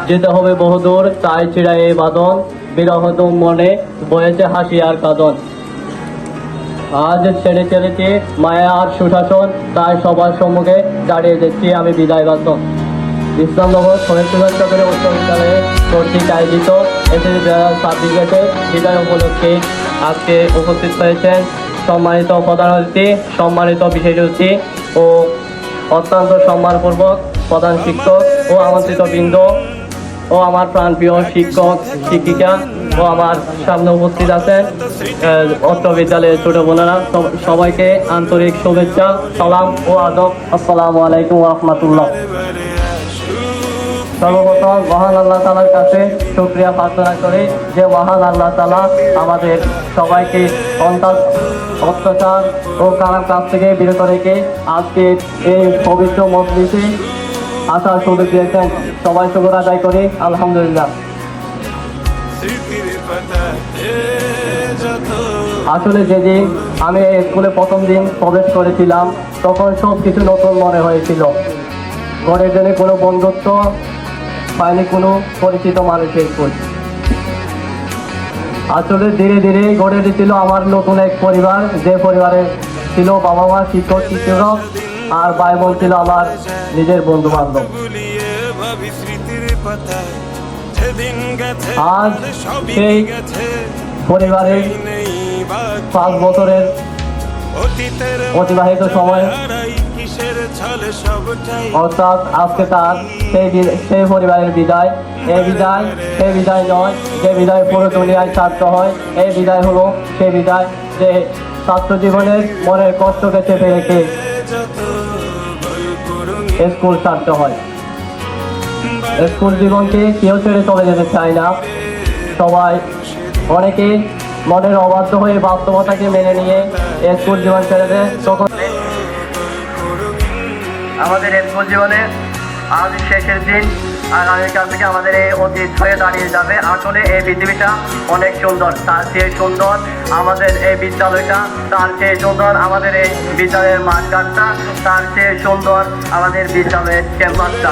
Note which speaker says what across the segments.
Speaker 1: যেতে হবে বহুদূর, তাই ছিড়ায় এই বাঁধন, বিরহ তো মনে বয়েছে হাসি আর কাঁদন। আজ ছেড়ে চলেছি মায়া আর সুশাসন, তাই সবার সম্মুখে দাঁড়িয়ে যাচ্ছি আমি বিদায় বাসন। ইসলামনগর শহীদ চন্দ্র উচ্চ বিদ্যালয়ে কর্তৃক আয়োজিত এসএসসি 2026 বিদায় উপলক্ষে আজকে উপস্থিত হয়েছেন সম্মানিত প্রধান অতিথি, সম্মানিত বিশেষ অতিথি ও অত্যন্ত সম্মানপূর্বক প্রধান শিক্ষক ও আমন্ত্রিত বৃন্দ ও আমার প্রাণপ্রিয় শিক্ষক শিক্ষিকা ও আমার সামনে উপস্থিত আছেন অত্র বিদ্যালয়ের ছোট বোনেরা, সবাইকে আন্তরিক শুভেচ্ছা, সালাম ও আদব। আসসালামু আলাইকুম ওয়া রাহমাতুল্লাহ। সর্বপ্রথম মহান আল্লাহ তাআলার কাছে শুকরিয়া প্রার্থনা করি যে মহান আল্লাহ তাআলা আমাদের সবাইকে অত্যাচার ও খারাপ কাজ থেকে বিরত রেখে আজকে এই পবিত্র মজলিসে আসার সুযোগ দিয়েছেন। সবাই শুকর আদায় করি, আলহামদুলিল্লাহ। আসলে যেদিন আমি স্কুলে প্রথম দিন প্রবেশ করেছিলাম তখন সব কিছু নতুন মনে হয়েছিল। ঘরের জন্য কোনো বন্ধুত্ব পাইনি, কোনো পরিচিত মানুষের স্কুল। আসলে ধীরে ধীরে গড়ে উঠেছিল আমার নতুন এক পরিবার, যে পরিবারে ছিল বাবা মা, শিক্ষক শিক্ষক আর ভাই বোন ছিল আমার নিজের বন্ধু বান্ধব। আজ সেই পরিবারের 5 বছরের অতিবাহিত সময়, অর্থাৎ আজকে তার সেই পরিবারের বিদায়। সেই বিদায় নয় যে বিদায় পুরো দুনিয়ায় ছাড়তে হয়। এই বিদায় হলো সেই বিদায় যে ছাত্র জীবনের মনের কষ্টকে চেপে রেখে স্কুল ছাড়তে হয়। স্কুল জীবনকে কেউ ছেড়ে চলে যেতে চায় না সবাই, অনেকে মনের অবাধ্য হয়ে বাস্তবতাকে মেনে নিয়ে স্কুল জীবন ছেড়ে দেয়। তখন আমাদের স্কুল জীবনে আজ শেষের দিন, আগামীকাল থেকে আমাদের এই অতীত হয়ে দাঁড়িয়ে যাবে। আসলে এই পৃথিবীটা অনেক সুন্দর, তার চেয়ে সুন্দর আমাদের এই বিদ্যালয়টা, তার চেয়ে সুন্দর আমাদের এই বিদ্যালয়ের মাঠঘাটটা, তার চেয়ে সুন্দর আমাদের বিদ্যালয়ের ক্যাম্পাসটা।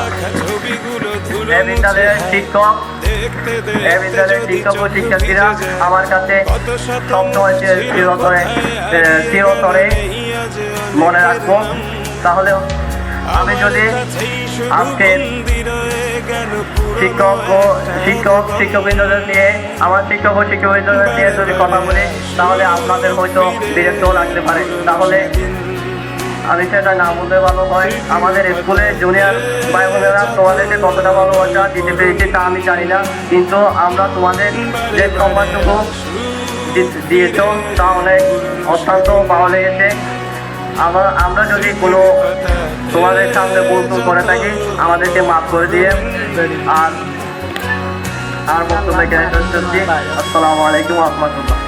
Speaker 1: এই বিদ্যালয়ের শিক্ষক ও শিক্ষার্থীরা আমার কাছে সবসময় চিরতরে মনে রাখবো। তাহলে আমি যদি আজকে শিক্ষকবৃন্দদের নিয়ে, আমার শিক্ষক ও শিক্ষকবৃন্দদের নিয়ে যদি কথা বলি তাহলে আপনাদের হয়তো বিরক্ত লাগতে পারে। তাহলে আমি সেটা না বলতে ভালো হয়। আমাদের স্কুলে জুনিয়র ভাই বোনেরা তোমাদেরকে কতটা ভালোবাসা দিতে পেরেছি তা আমি জানি না, কিন্তু আমরা তোমাদের যে সম্মানটুকু দিয়েছ তা অত্যন্ত ভালো লেগেছে। আমরা যদি কোনো তোমাদের সামনে ভুল করে থাকি আমাদেরকে মাফ করে দিয়ে আর বক্তব্য এখানে শেষ করছি। আসসালামু আলাইকুম ওয়া রাহমাতুল্লাহ।